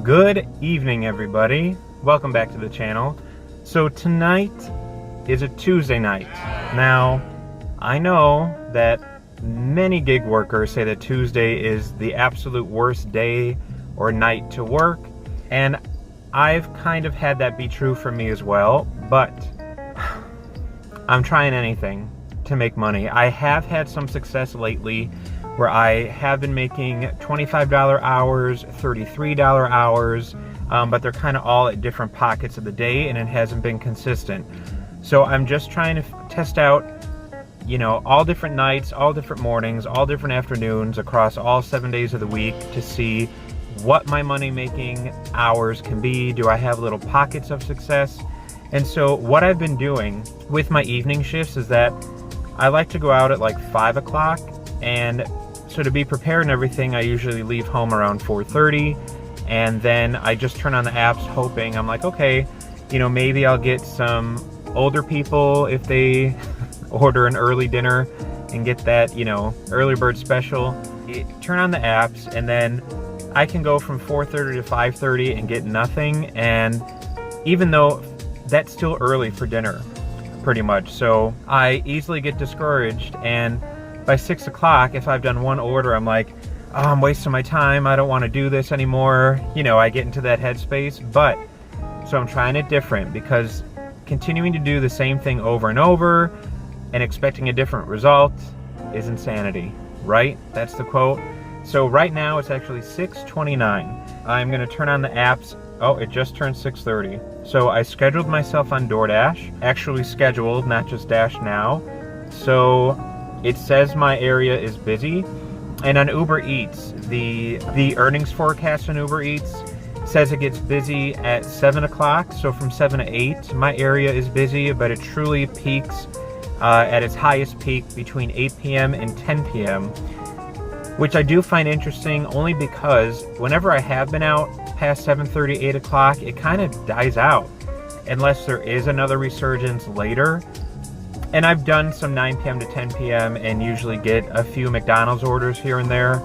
Good evening, everybody. Welcome back to the channel. So tonight is a Tuesday night. Now, I know that many gig workers say that Tuesday is the absolute worst day or night to work, and I've kind of had that be true for me as well, but I'm trying anything to make money. I have had some success lately where I have been making $25 hours, $33 hours, but they're kind of all at different pockets of the day and it hasn't been consistent. So I'm just trying to test out, you know, all different nights, all different mornings, all different afternoons across all 7 days of the week to see what my money making hours can be. Do I have little pockets of success? And so what I've been doing with my evening shifts is that I like to go out at like 5 o'clock, and so to be prepared and everything, I usually leave home around 4:30, and then I just turn on the apps hoping, I'm like, okay, you know, maybe I'll get some older people if they order an early dinner and get that, you know, early bird special. Turn on the apps, and then I can go from 4:30 to 5:30 and get nothing, and even though that's still early for dinner, pretty much, so I easily get discouraged, and by 6 o'clock, if I've done one order, I'm like, oh, I'm wasting my time, I don't want to do this anymore. You know, I get into that headspace, but, so I'm trying it different, because continuing to do the same thing over and over and expecting a different result is insanity, right? That's the quote. So right now, it's actually 6:29. I'm gonna turn on the apps. Oh, it just turned 6:30. So I scheduled myself on DoorDash, actually scheduled, not just Dash Now. So it says my area is busy, and on Uber Eats, the earnings forecast on Uber Eats says it gets busy at 7 o'clock, so from 7 to 8, my area is busy, but it truly peaks at its highest peak between 8 p.m. and 10 p.m., which I do find interesting only because whenever I have been out past 7:30, 8 o'clock, it kind of dies out, unless there is another resurgence later. And I've done some 9 p.m. to 10 p.m. and usually get a few McDonald's orders here and there,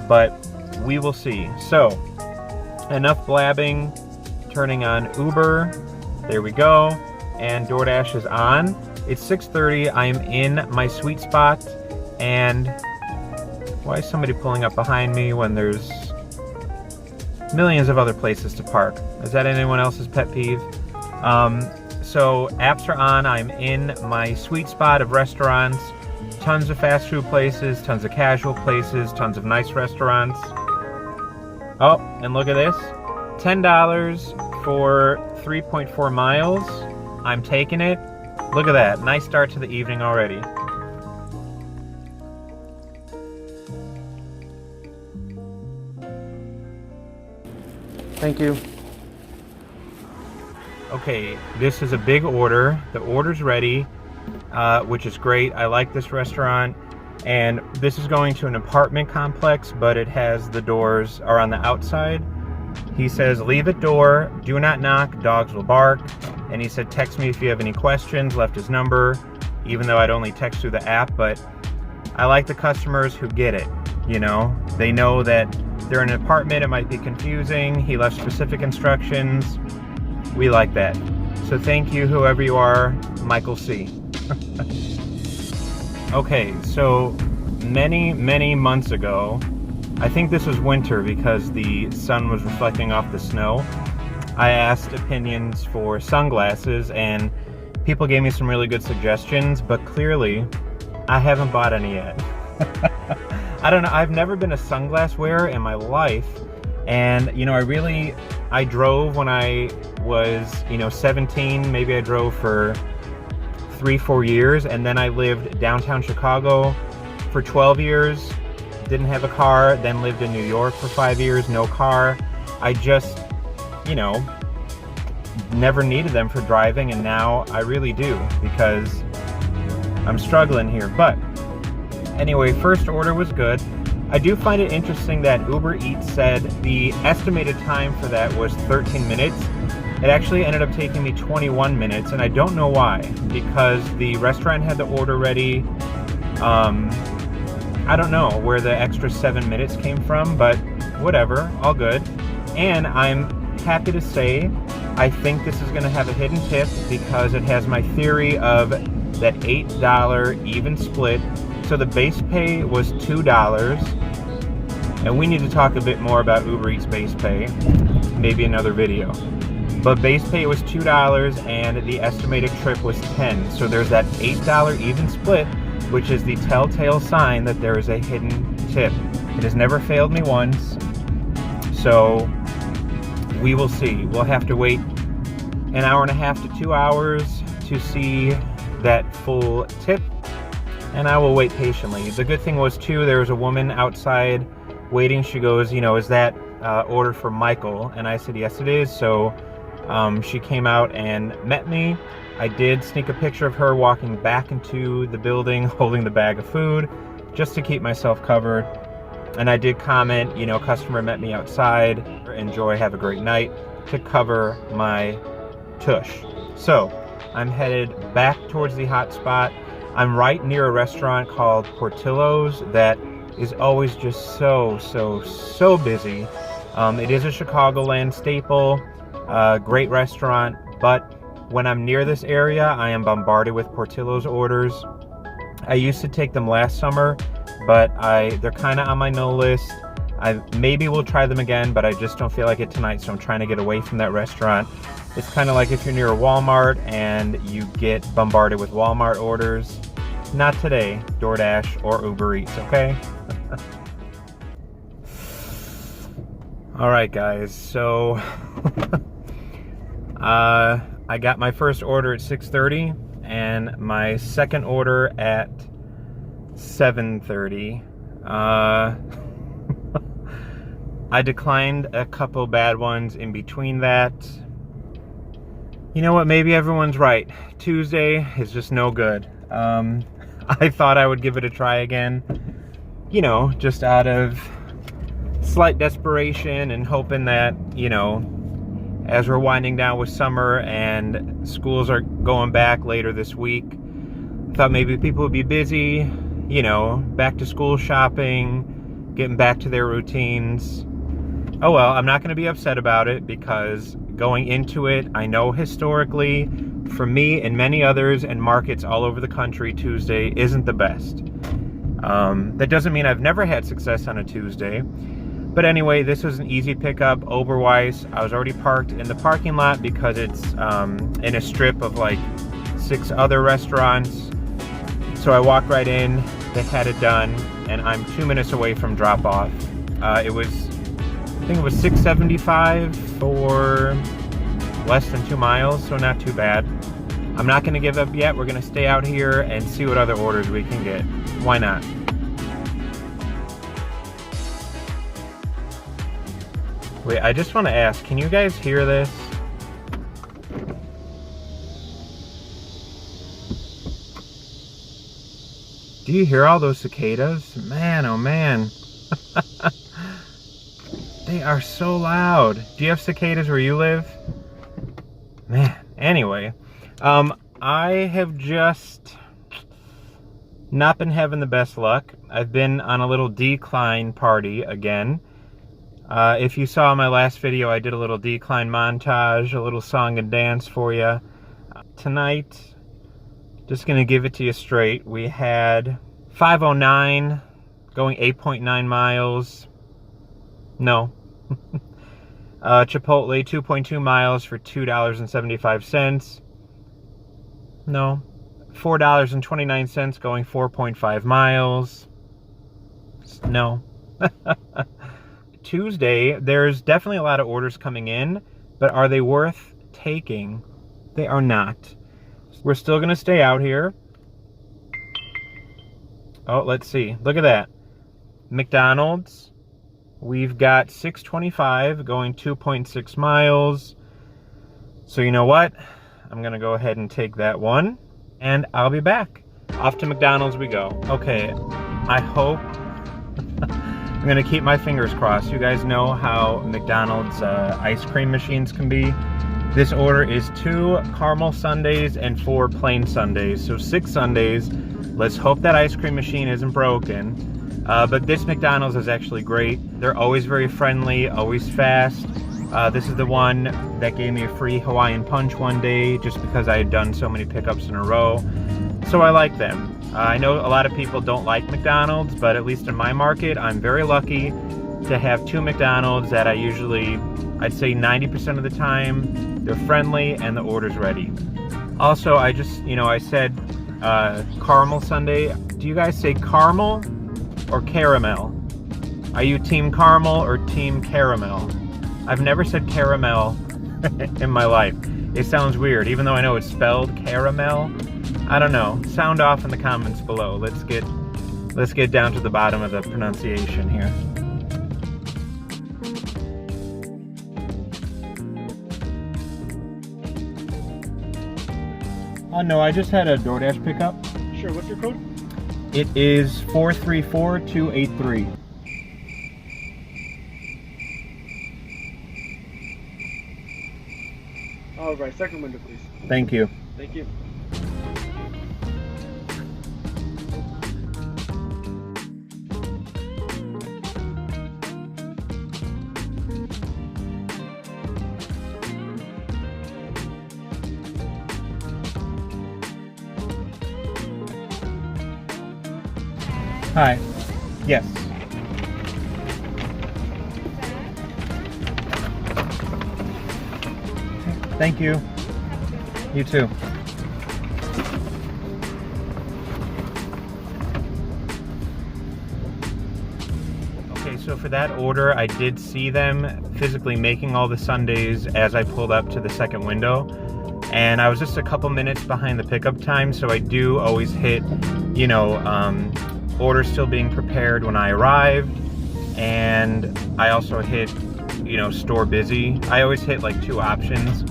but we will see. So, enough blabbing, turning on Uber, there we go, and DoorDash is on. It's 6:30, I'm in my sweet spot, and why is somebody pulling up behind me when there's millions of other places to park? Is that anyone else's pet peeve? So apps are on, I'm in my sweet spot of restaurants, tons of fast food places, tons of casual places, tons of nice restaurants. Oh, and look at this, $10 for 3.4 miles. I'm taking it. Look at that, nice start to the evening already. Thank you. Okay, this is a big order. The order's ready, which is great. I like this restaurant, and this is going to an apartment complex, but it has the doors are on the outside. He says, leave at door, do not knock, dogs will bark. And he said, text me if you have any questions, left his number, even though I'd only text through the app, but I like the customers who get it, you know? They know that they're in an apartment, it might be confusing. He left specific instructions. We like that. So thank you, whoever you are, Michael C. Okay, so many months ago, I think this was winter because the sun was reflecting off the snow, I asked opinions for sunglasses, and people gave me some really good suggestions, but clearly, I haven't bought any yet. I don't know, I've never been a sunglass wearer in my life, and you know, I drove when I was, you know, 17, maybe I drove for 3-4 years, and then I lived downtown Chicago for 12 years, didn't have a car, then lived in New York for 5 years, no car. I just, you know, never needed them for driving, and now I really do, because I'm struggling here. But anyway, first order was good. I do find it interesting that Uber Eats said the estimated time for that was 13 minutes. It actually ended up taking me 21 minutes, and I don't know why, because the restaurant had the order ready. I don't know where the extra 7 minutes came from, but whatever, all good. And I'm happy to say, I think this is gonna have a hidden tip because it has my theory of that $8 even split. So the base pay was $2, and we need to talk a bit more about Uber Eats base pay, maybe another video. But base pay was $2 and the estimated trip was 10. So there's that $8 even split, which is the telltale sign that there is a hidden tip. It has never failed me once. So we will see. We'll have to wait an hour and a half to 2 hours to see that full tip, and I will wait patiently. The good thing was too, there was a woman outside waiting. She goes, you know, is that order for Michael? And I said, yes, it is. So she came out and met me. I did sneak a picture of her walking back into the building holding the bag of food just to keep myself covered. And I did comment, you know, customer met me outside, enjoy, have a great night, to cover my tush. So I'm headed back towards the hot spot. I'm right near a restaurant called Portillo's that is always just so busy. It is a Chicagoland staple, great restaurant, but when I'm near this area, I am bombarded with Portillo's orders. I used to take them last summer, but they're kind of on my no list. I maybe will try them again, but I just don't feel like it tonight, so I'm trying to get away from that restaurant. It's kind of like if you're near a Walmart and you get bombarded with Walmart orders. Not today, DoorDash or Uber Eats, okay? All right, guys, so I got my first order at 6:30 and my second order at 7:30. I declined a couple bad ones in between that. You know what, maybe everyone's right. Tuesday is just no good. I thought I would give it a try again, you know, just out of slight desperation and hoping that, you know, as we're winding down with summer and schools are going back later this week, I thought maybe people would be busy, you know, back to school shopping, getting back to their routines. Oh well, I'm not going to be upset about it because going into it, I know historically, for me and many others and markets all over the country, Tuesday isn't the best. That doesn't mean I've never had success on a Tuesday. But anyway, this was an easy pickup, Oberweis. I was already parked in the parking lot because it's in a strip of like 6 other restaurants. So I walked right in, they had it done, and I'm 2 minutes away from drop off. I think it was $6.75 for less than 2 miles, so not too bad. I'm not gonna give up yet. We're gonna stay out here and see what other orders we can get. Why not? Wait, I just want to ask, can you guys hear this? Do you hear all those cicadas? Man, oh man. They are so loud. Do you have cicadas where you live? Man, anyway. I have just not been having the best luck. I've been on a little decline party again. If you saw my last video, I did a little decline montage, a little song and dance for you. Tonight, just gonna give it to you straight. We had 509 going 8.9 miles. No. Chipotle 2.2 miles for $2.75. No. $4.29 going 4.5 miles. No. Tuesday, there's definitely a lot of orders coming in, but are they worth taking? They are not. We're still going to stay out here. Oh, let's see. Look at that. McDonald's. We've got $6.25 going 2.6 miles. So you know what? I'm going to go ahead and take that one, and I'll be back. Off to McDonald's we go. Okay, I hope... I'm going to keep my fingers crossed. You guys know how McDonald's ice cream machines can be. This order is 2 caramel sundaes and 4 plain sundaes. So 6 sundaes. Let's hope that ice cream machine isn't broken. But this McDonald's is actually great. They're always very friendly, always fast. This is the one that gave me a free Hawaiian Punch one day just because I had done so many pickups in a row. So I like them. I know a lot of people don't like McDonald's, but at least in my market, I'm very lucky to have 2 McDonald's that I'd say 90% of the time, they're friendly and the order's ready. Also, I said caramel sundae. Do you guys say caramel or caramel? Are you team caramel or team caramel? I've never said caramel in my life. It sounds weird, even though I know it's spelled caramel. I don't know. Sound off in the comments below. Let's get down to the bottom of the pronunciation here. Oh no, I just had a DoorDash pickup. Sure, what's your code? It is 434283. All right, second window, please. Thank you. Thank you. Hi. Yes. Thank you. You too. Okay, so for that order, I did see them physically making all the sundaes as I pulled up to the second window. And I was just a couple minutes behind the pickup time, so I do always hit, order still being prepared when I arrived. And I also hit, store busy. I always hit like 2 options,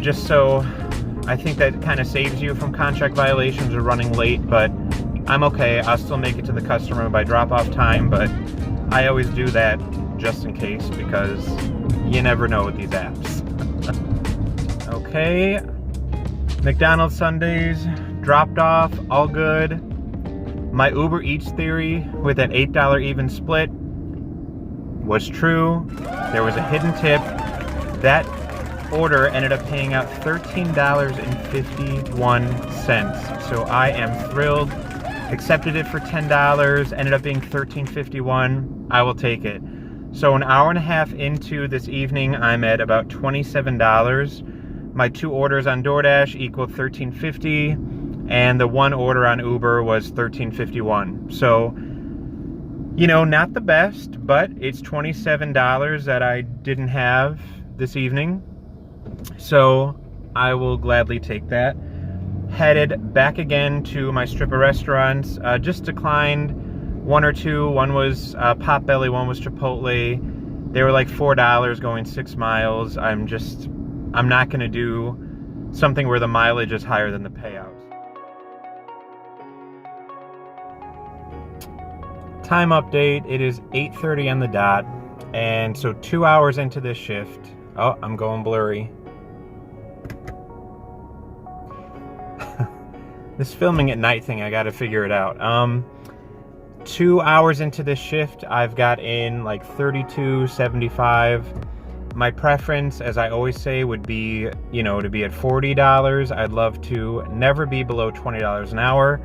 just so I think that kind of saves you from contract violations or running late, but I'm okay. I'll still make it to the customer by drop-off time, but I always do that just in case because you never know with these apps. Okay, McDonald's sundaes dropped off, all good. My Uber Eats theory with that $8 even split was true. There was a hidden tip. That order ended up paying out $13.51. So I am thrilled. Accepted it for $10, ended up being $13.51. I will take it. So an hour and a half into this evening, I'm at about $27. My 2 orders on DoorDash equaled $13.50. And the 1 order on Uber was $13.51. So, not the best, but it's $27 that I didn't have this evening. So I will gladly take that. Headed back again to my strip of restaurants. Just declined 1 or 2. One was Potbelly, one was Chipotle. They were like $4 going 6 miles. I'm not going to do something where the mileage is higher than the payouts. Time update, it is 8:30 on the dot, and so 2 hours into this shift. Oh, I'm going blurry. This filming at night thing, I gotta figure it out. 2 hours into this shift, I've got in like 32.75. My preference, as I always say, would be, to be at $40. I'd love to never be below $20 an hour.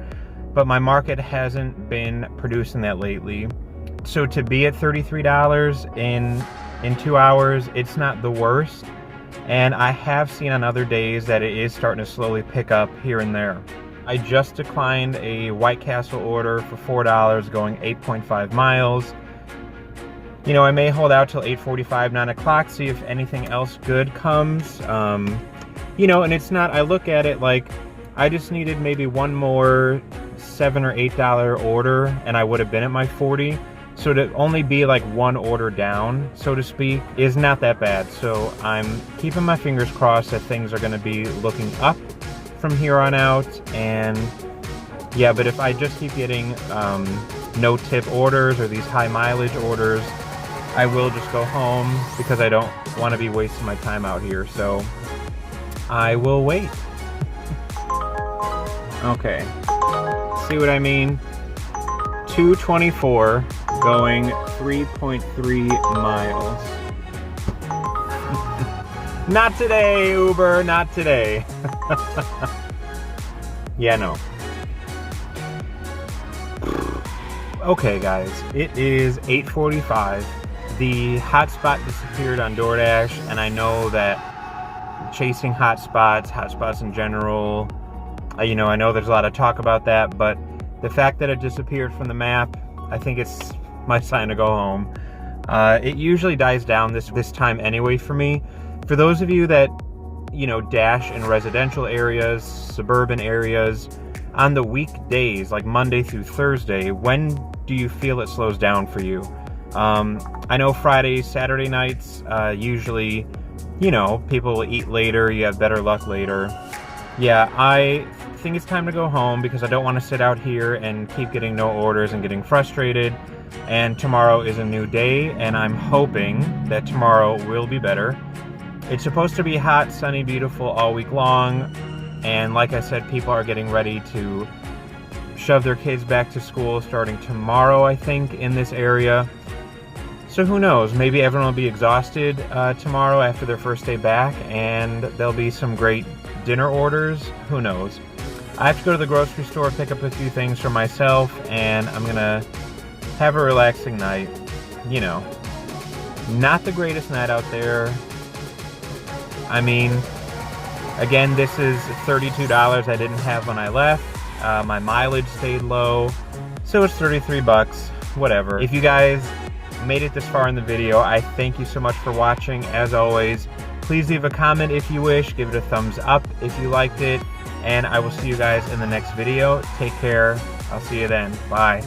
But my market hasn't been producing that lately. So to be at $33 in 2 hours, it's not the worst. And I have seen on other days that it is starting to slowly pick up here and there. I just declined a White Castle order for $4 going 8.5 miles. I may hold out till 8:45, 9 o'clock, see if anything else good comes. And it's not, I look at it like I just needed maybe one more $7 or $8 order and I would have been at my 40. So to only be like 1 order down, so to speak, is not that bad. So I'm keeping my fingers crossed that things are going to be looking up from here on out. And yeah, but if I just keep getting no tip orders or these high mileage orders, I will just go home because I don't want to be wasting my time out here. So I will wait. Okay, see what I mean? 224 going 3.3 miles. Not today, Uber, not today. Yeah, no. Okay, guys, it is 8:45. The hotspot disappeared on DoorDash, and I know that chasing hotspots in general, I know there's a lot of talk about that, but the fact that it disappeared from the map, I think it's my sign to go home. It usually dies down this time anyway for me. For those of you that, dash in residential areas, suburban areas, on the weekdays, like Monday through Thursday, when do you feel it slows down for you? I know Fridays, Saturday nights, usually, people will eat later, you have better luck later. Yeah, I think it's time to go home because I don't want to sit out here and keep getting no orders and getting frustrated. And tomorrow is a new day, and I'm hoping that tomorrow will be better. It's supposed to be hot, sunny, beautiful all week long. And like I said, people are getting ready to shove their kids back to school starting tomorrow, I think, in this area. So who knows? Maybe everyone will be exhausted tomorrow after their first day back, and there'll be some great dinner orders. Who knows? I have to go to the grocery store, pick up a few things for myself, and I'm gonna have a relaxing night. Not the greatest night out there. I mean, again, this is $32 I didn't have when I left. My mileage stayed low, so it's $33, whatever. If you guys made it this far in the video, I thank you so much for watching. As always, please leave a comment if you wish, give it a thumbs up if you liked it, and I will see you guys in the next video. Take care. I'll see you then. Bye.